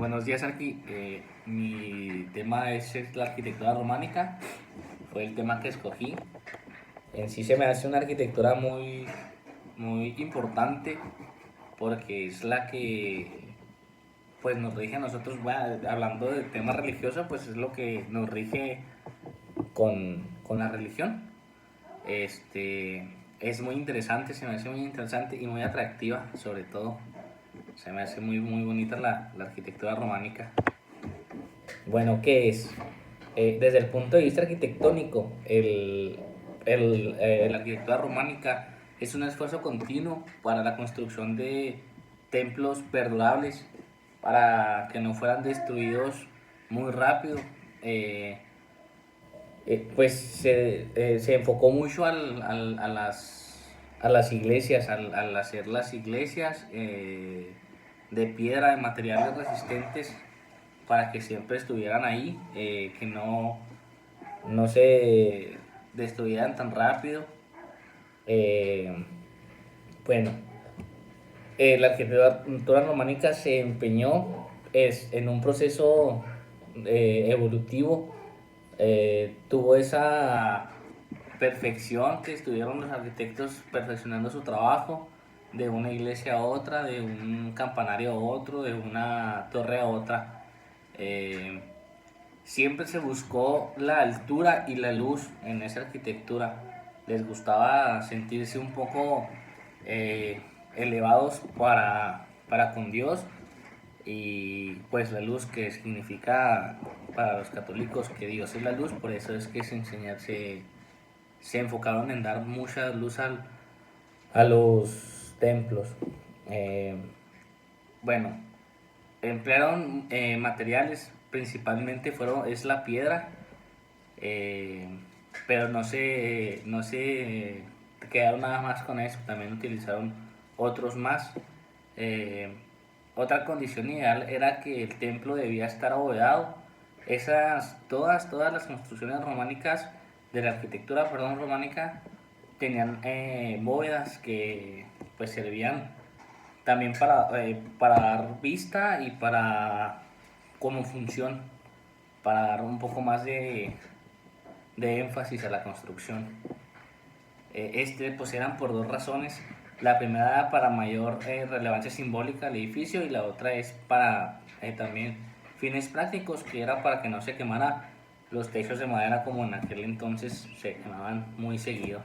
Buenos días, Arqui. Mi tema es la arquitectura románica. Fue el tema que escogí. En sí se me hace una arquitectura muy importante porque es la que pues nos rige a nosotros. Bueno, hablando de tema religioso, pues es lo que nos rige con la religión. Es muy interesante, se me hace muy interesante y muy atractiva, sobre todo. Se me hace muy bonita la arquitectura románica. Bueno, ¿qué es? Desde el punto de vista arquitectónico, la arquitectura románica es un esfuerzo continuo para la construcción de templos perdurables, para que no fueran destruidos muy rápido. Eh, se enfocó mucho a las iglesias, al hacer las iglesias de piedra, de materiales resistentes, para que siempre estuvieran ahí, que no se destruyeran tan rápido. Eh, bueno, la arquitectura románica se empeñó en un proceso evolutivo. Tuvo esa perfección que estuvieron los arquitectos perfeccionando su trabajo de una iglesia a otra, de un campanario a otro, de una torre a otra. Eh, Siempre se buscó la altura y la luz en esa arquitectura. Les gustaba sentirse un poco elevados para con Dios, y pues la luz, que significa para los católicos que Dios es la luz. Por eso es que se enfocaron en dar mucha luz a los templos. Eh, bueno, emplearon materiales, principalmente es la piedra, eh, pero no se quedaron nada más con eso, también utilizaron otros más. Eh, Otra condición ideal era que el templo debía estar abovedado. Todas las construcciones románicas, de la arquitectura, perdón, románica, tenían bóvedas que pues servían también para dar vista y para como función, para dar un poco más de énfasis a la construcción. Pues eran por dos razones. La primera para mayor relevancia simbólica del edificio, y la otra es para también fines prácticos, que era para que no se quemara los techos de madera, como en aquel entonces se quemaban muy seguido.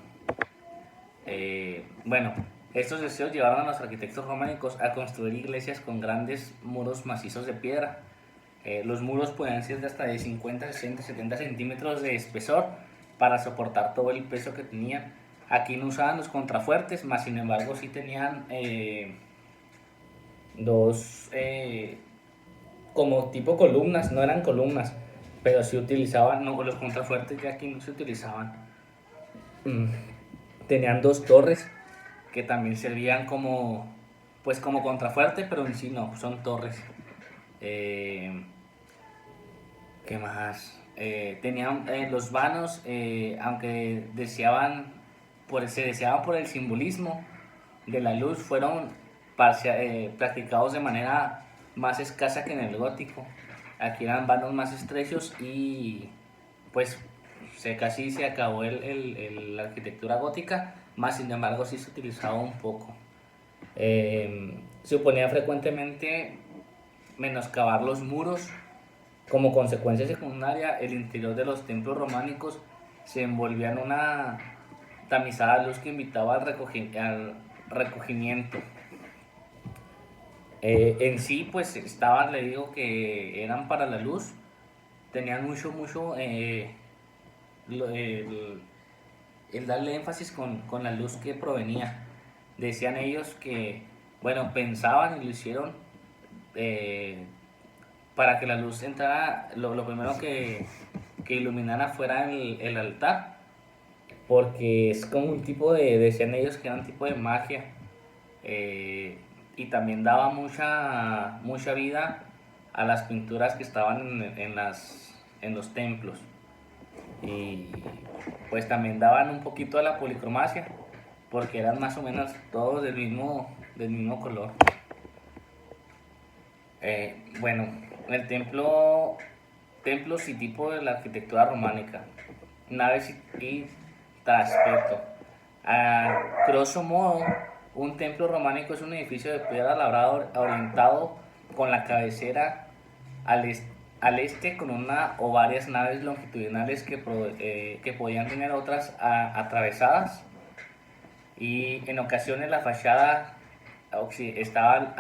Bueno, estos deseos llevaron a los arquitectos románicos a construir iglesias con grandes muros macizos de piedra. Los muros podían ser de hasta de 50, 60, 70 centímetros de espesor para soportar todo el peso que tenían. Aquí no usaban los contrafuertes, más sin embargo sí tenían dos como tipo columnas. No eran columnas, pero sí utilizaban, no, los contrafuertes ya aquí no se utilizaban. Mm, Tenían dos torres que también servían como contrafuerte, pero en sí no, son torres. Eh, ¿Qué más? Tenían los vanos, aunque se deseaban por el simbolismo de la luz, fueron practicados de manera más escasa que en el gótico. Aquí eran vanos más estrechos y pues casi se acabó la arquitectura gótica, más sin embargo sí se utilizaba un poco. Se oponía frecuentemente menoscabar los muros. Como consecuencia secundaria, el interior de los templos románicos se envolvía en una tamizada luz que invitaba al recogimiento. En sí, pues le digo que eran para la luz, tenían mucho el darle énfasis con la luz que provenía. Decían ellos que, bueno, pensaban y lo hicieron eh, para que la luz entrara. Lo primero que iluminara fuera el altar, porque es como un tipo decían ellos que era un tipo de magia, eh, y también daba mucha vida a las pinturas que estaban en los templos, y pues también daban un poquito a la policromacia, porque eran más o menos todos del mismo color. Bueno, el templos y tipo de la arquitectura románica, naves y traspeto. A grosso modo, un templo románico es un edificio de piedra labrada orientado con la cabecera al, al este con una o varias naves longitudinales que podían tener otras atravesadas, y en ocasiones la fachada occidental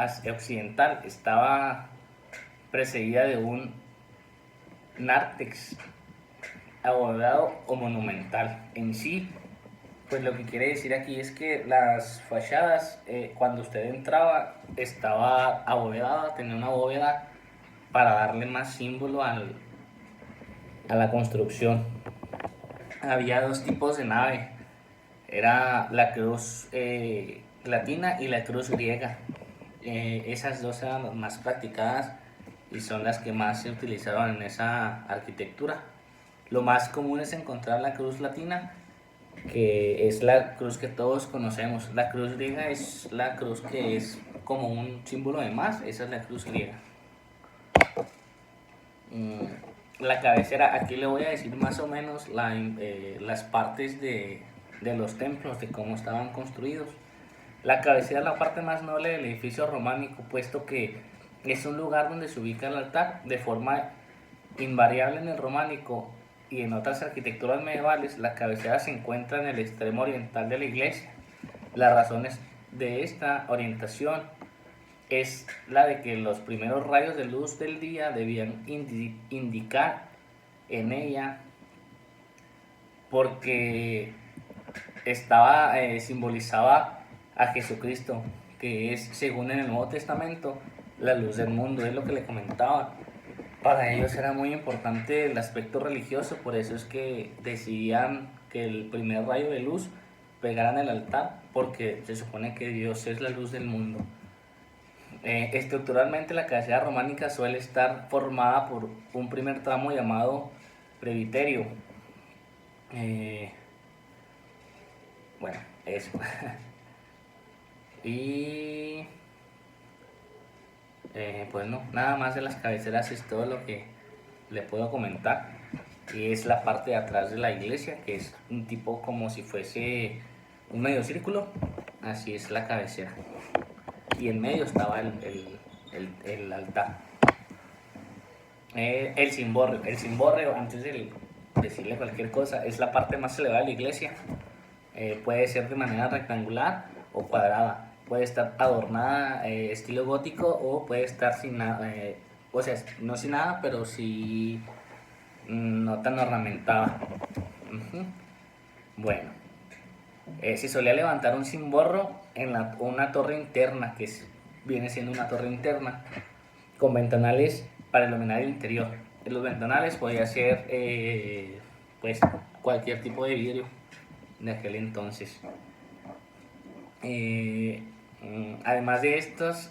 estaba precedida de un nártex abovedado o monumental. En sí, pues lo que quiere decir aquí es que las fachadas, cuando usted entraba, estaba abovedada, tenía una bóveda para darle más símbolo a la construcción. Había dos tipos de nave, era la cruz latina y la cruz griega. Esas dos eran las más practicadas y son las que más se utilizaron en esa arquitectura. Lo más común es encontrar la cruz latina, que es la cruz que todos conocemos. La cruz griega es la cruz que es como un símbolo de más, esa es la cruz griega. La cabecera, aquí le voy a decir más o menos las partes de los templos, de cómo estaban construidos. La cabecera es la parte más noble del edificio románico, puesto que es un lugar donde se ubica el altar. De forma invariable en el románico y en otras arquitecturas medievales, la cabecera se encuentra en el extremo oriental de la iglesia. Las razones de esta orientación es la de que los primeros rayos de luz del día debían indicar en ella, porque simbolizaba a Jesucristo, que es, según en el Nuevo Testamento, la luz del mundo. Es lo que le comentaba. Para ellos era muy importante el aspecto religioso, por eso es que decidían que el primer rayo de luz pegara en el altar, porque se supone que Dios es la luz del mundo. Estructuralmente, la cabecera románica suele estar formada por un primer tramo llamado presbiterio. Eh, bueno, eso. Y pues no, nada más de las cabeceras es todo lo que le puedo comentar. Y es la parte de atrás de la iglesia, que es un tipo como si fuese un medio círculo. Así es la cabecera. Y en medio estaba el altar. El cimborrio. El cimborrio, antes de decirle cualquier cosa, es la parte más elevada de la iglesia. Puede ser de manera rectangular o cuadrada. Puede estar adornada estilo gótico, o puede estar sin nada. O sea, no sin nada, pero sí no tan ornamentada. Bueno, se solía levantar un cimborro en una torre interna, viene siendo una torre interna, con ventanales para iluminar el interior. En los ventanales podía ser pues cualquier tipo de vidrio de aquel entonces. Además de estos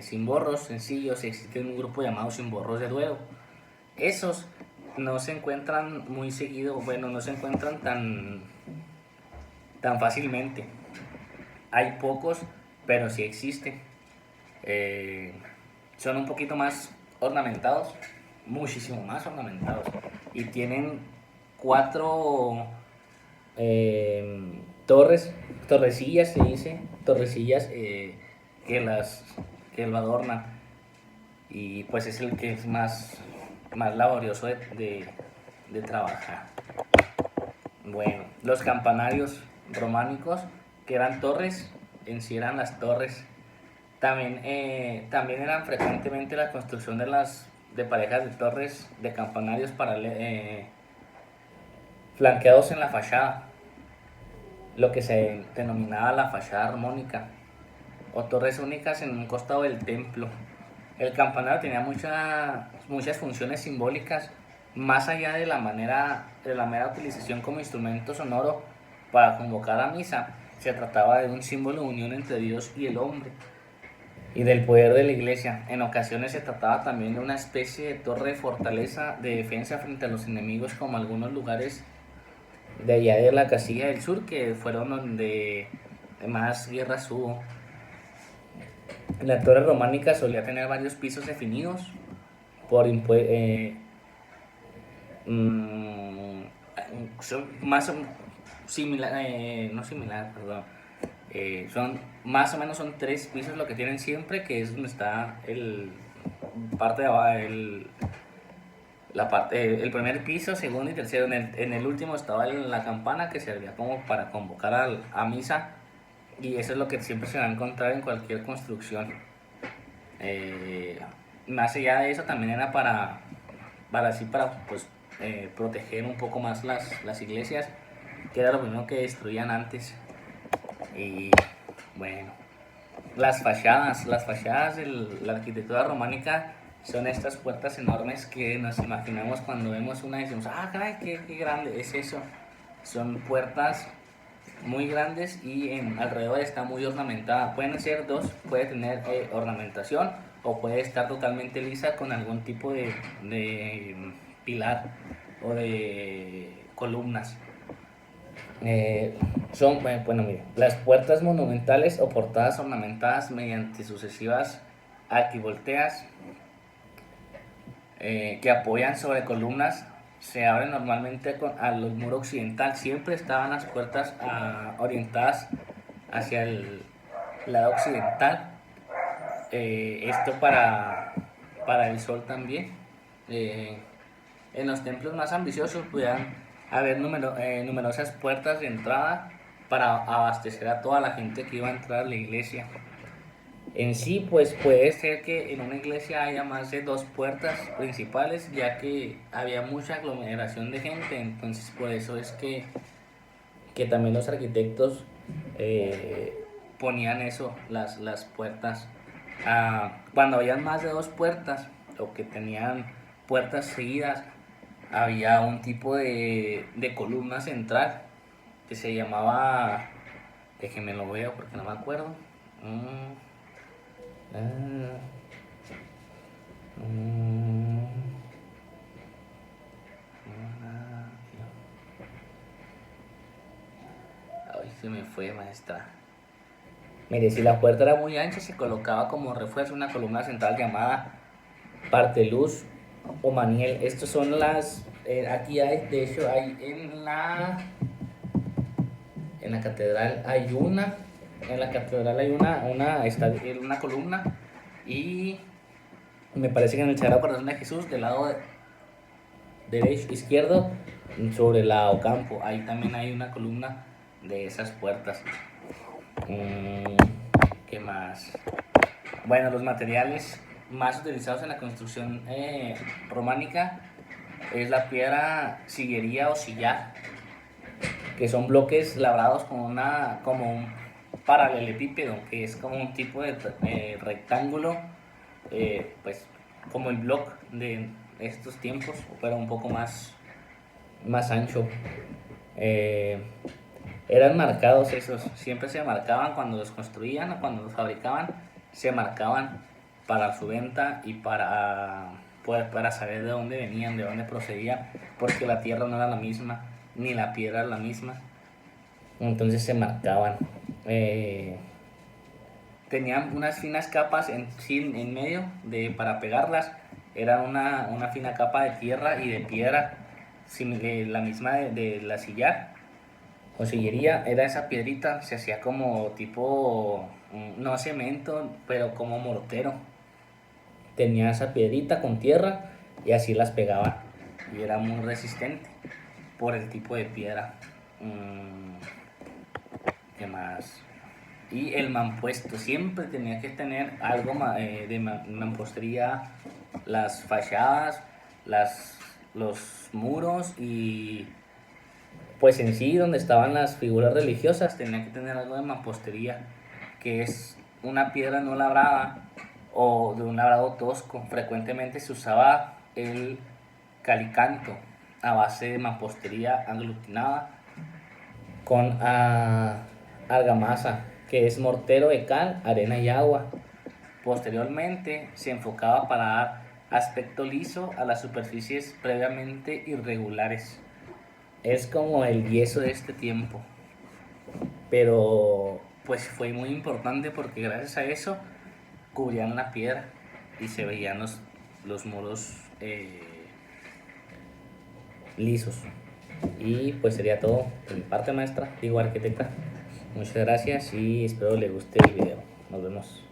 cimborros sencillos, existe un grupo llamado cimborros de Duero. Esos no se encuentran muy seguido, bueno, no se encuentran tan fácilmente. Hay pocos, pero sí existen. Son un poquito más ornamentados, muchísimo más ornamentados, y tienen cuatro torrecillas, se dice, torrecillas que lo adornan, y pues es el que es más laborioso de trabajar. Bueno, los campanarios románicos, que eran torres, en sí eran las torres. También eran frecuentemente la construcción de parejas de torres de campanarios flanqueados en la fachada, lo que se denominaba la fachada armónica, o torres únicas en un costado del templo. El campanario tenía muchas funciones simbólicas, más allá de la mera utilización como instrumento sonoro para convocar a misa. Se trataba de un símbolo de unión entre Dios y el hombre, y del poder de la iglesia. En ocasiones se trataba también de una especie de torre de fortaleza de defensa frente a los enemigos, como algunos lugares de allá de la Castilla del Sur, que fueron donde más guerras hubo. La torre románica solía tener varios pisos definidos por mm, son más similar, no similar, perdón. Son más o menos son 3 pisos lo que tienen siempre, que es donde está el parte de abajo, el primer piso, segundo y tercero. En el último estaba la campana que servía como para convocar a misa, y eso es lo que siempre se va a encontrar en cualquier construcción. Eh, Más allá de eso también era para pues, proteger un poco más las iglesias, que era lo primero que destruían antes. Y bueno, las fachadas de la arquitectura románica son estas puertas enormes que nos imaginamos cuando vemos una y decimos, ah, caray, qué grande es eso. Son puertas muy grandes y alrededor está muy ornamentada. Pueden ser dos, puede tener ornamentación o puede estar totalmente lisa con algún tipo de pilar o de columnas. Bueno, mire, las puertas monumentales o portadas ornamentadas mediante sucesivas arquivolteas que apoyan sobre columnas se abren normalmente al muro occidental. Siempre estaban las puertas orientadas hacia el lado occidental. Esto para el sol también. Eh, en los templos más ambiciosos podían haber numerosas puertas de entrada para abastecer a toda la gente que iba a entrar a la iglesia. En sí, pues puede ser que en una iglesia haya más de 2 puertas principales, ya que había mucha aglomeración de gente. Entonces por eso es que también los arquitectos ponían eso, las puertas. Cuando había más de 2 puertas o que tenían puertas seguidas, había un tipo de columna central que se llamaba, déjenme lo veo porque no me acuerdo. Mm, ah, mm, Ay, se me fue, maestra. Mire, si la puerta era muy ancha, se colocaba como refuerzo una columna central llamada parteluz o maniel. Estos son aquí hay, de hecho, hay en la catedral hay está una columna, y me parece que en el Sagrado Corazón de Jesús, del lado derecho, izquierdo, sobre la Ocampo, ahí también hay una columna de esas puertas. ¿Qué más? Bueno, los materiales más utilizados en la construcción románica es la piedra sillería o sillar, que son bloques labrados como un paralelepípedo, que es como un tipo de rectángulo, pues como el bloque de estos tiempos, pero un poco más ancho. Eh, Eran marcados esos, siempre se marcaban cuando los construían o cuando los fabricaban, se marcaban para su venta y para saber de dónde venían, de dónde procedían, porque la tierra no era la misma, ni la piedra era la misma, entonces se marcaban. Tenían unas finas capas en medio para pegarlas, era una fina capa de tierra y de piedra, la misma de la sillar o sillería. Era esa piedrita, se hacía como tipo, no cemento, pero como mortero. Tenía esa piedrita con tierra y así las pegaban. Y era muy resistente por el tipo de piedra. ¿Qué más? Y el mampuesto, siempre tenía que tener algo de mampostería, las fachadas, los muros, y pues en sí donde estaban las figuras religiosas tenía que tener algo de mampostería, que es una piedra no labrada o de un labrado tosco. Frecuentemente se usaba el calicanto a base de mampostería aglutinada con argamasa, que es mortero de cal, arena y agua. Posteriormente se enfocaba para dar aspecto liso a las superficies previamente irregulares. Es como el yeso de este tiempo, pero pues fue muy importante porque gracias a eso cubrían la piedra y se veían los muros lisos. Y pues sería todo de mi parte, maestra, digo arquitecta. Muchas gracias y espero le guste el video. Nos vemos.